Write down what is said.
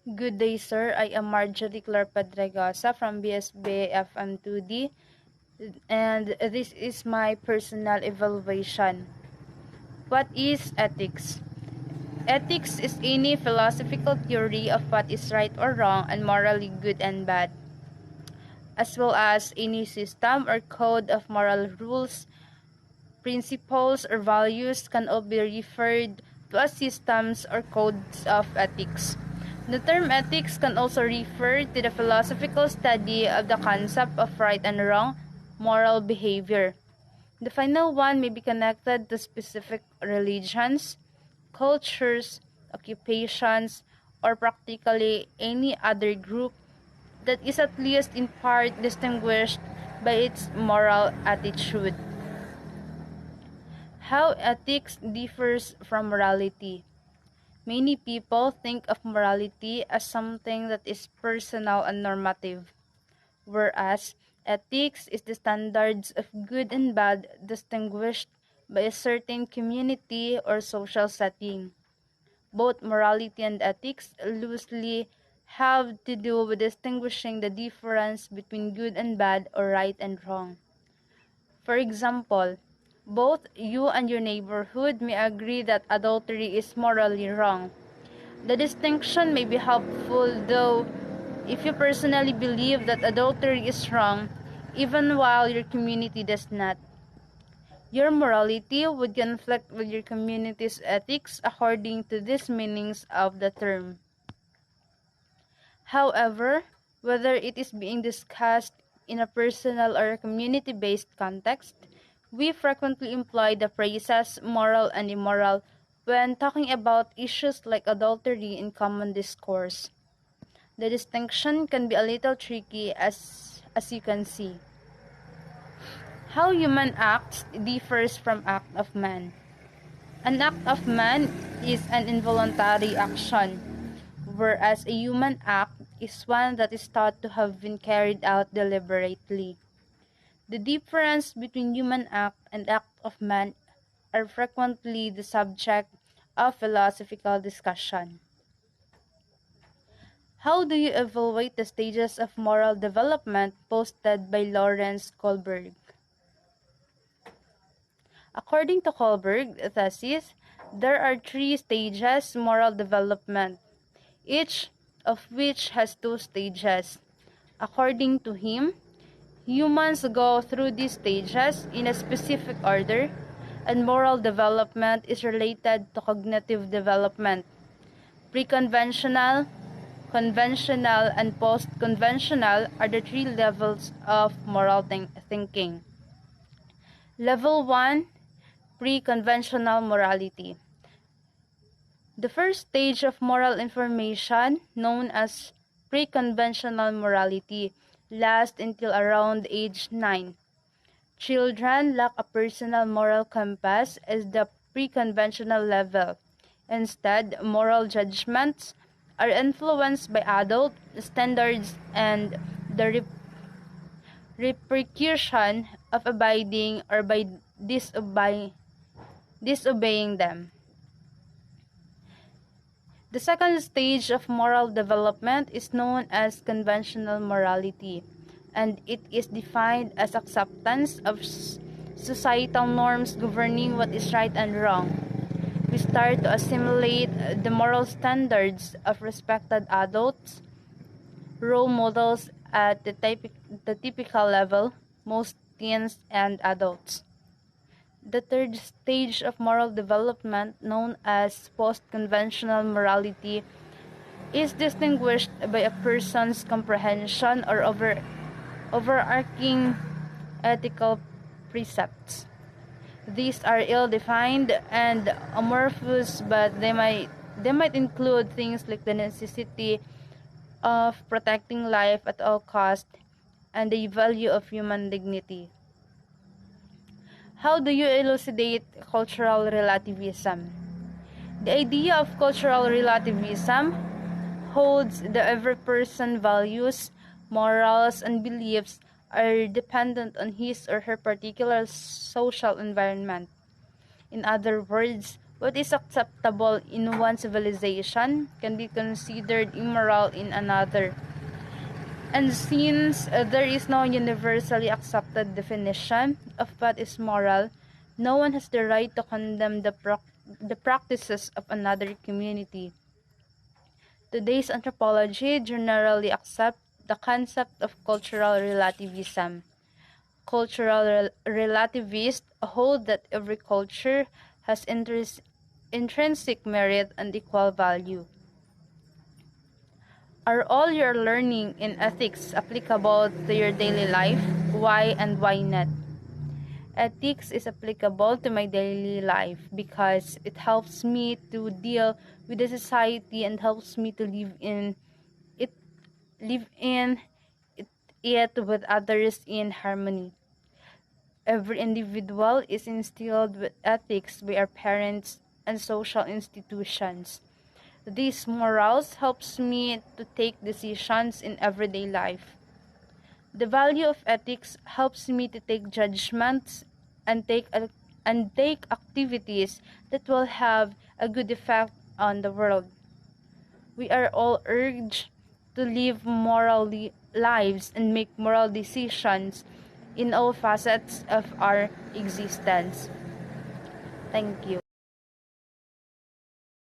Good day, sir. I am Marjorie Claire Pedregosa from BSB FM2D, and this is my personal evaluation. What is ethics? Ethics is any philosophical theory of what is right or wrong and morally good and bad, as well as any system or code of moral rules, principles, or values can all be referred to as systems or codes of ethics. The term ethics can also refer to the philosophical study of the concept of right and wrong moral behavior. The final one may be connected to specific religions, cultures, occupations, or practically any other group that is at least in part distinguished by its moral attitude. How ethics differs from morality. Many people think of morality as something that is personal and normative, whereas ethics is the standards of good and bad distinguished by a certain community or social setting. Both morality and ethics loosely have to do with distinguishing the difference between good and bad or right and wrong. For example, both you and your neighborhood may agree that adultery is morally wrong. The distinction may be helpful, though, if you personally believe that adultery is wrong, even while your community does not. Your morality would conflict with your community's ethics according to these meanings of the term. However, whether it is being discussed in a personal or a community-based context, we frequently employ the phrases moral and immoral when talking about issues like adultery in common discourse. The distinction can be a little tricky as you can see. How human acts differs from act of man. An act of man is an involuntary action, whereas a human act is one that is thought to have been carried out deliberately. The difference between human act and act of man are frequently the subject of philosophical discussion. How do you evaluate the stages of moral development posted by Lawrence Kohlberg? According to Kohlberg's thesis, there are three stages moral development, each of which has two stages. According to him, humans go through these stages in a specific order, and moral development is related to cognitive development. Pre-conventional, conventional, and post-conventional are the three levels of moral thinking. Level 1, pre-conventional morality. The first stage of moral information, known as pre-conventional morality, lasts until around age 9. Children lack a personal moral compass as the pre-conventional level. Instead, moral judgments are influenced by adult standards and the repercussion of abiding or by disobeying them. The second stage of moral development is known as conventional morality, and it is defined as acceptance of societal norms governing what is right and wrong. We start to assimilate the moral standards of respected adults, role models at the typical level, most teens and adults. The third stage of moral development, known as post-conventional morality, is distinguished by a person's comprehension or overarching ethical precepts. These are ill-defined and amorphous, but they might include things like the necessity of protecting life at all costs and the value of human dignity. How do you elucidate cultural relativism? The idea of cultural relativism holds that every person's values, morals, and beliefs are dependent on his or her particular social environment. In other words, What is acceptable in one civilization can be considered immoral in another. And since there is no universally accepted definition of what is moral, no one has the right to condemn the practices of another community. Today's anthropology generally accepts the concept of cultural relativism. Relativists hold that every culture has intrinsic merit and equal value. Are all your learning in ethics applicable to your daily life? Why and why not? Ethics is applicable to my daily life because it helps me to deal with the society and helps me to it live in it with others in harmony. Every individual is instilled with ethics by our parents and social institutions. These morals helps me to take decisions in everyday life. The value of ethics helps me to take judgments and take activities that will have a good effect on the world. We are all urged to live morally lives and make moral decisions in all facets of our existence. Thank you.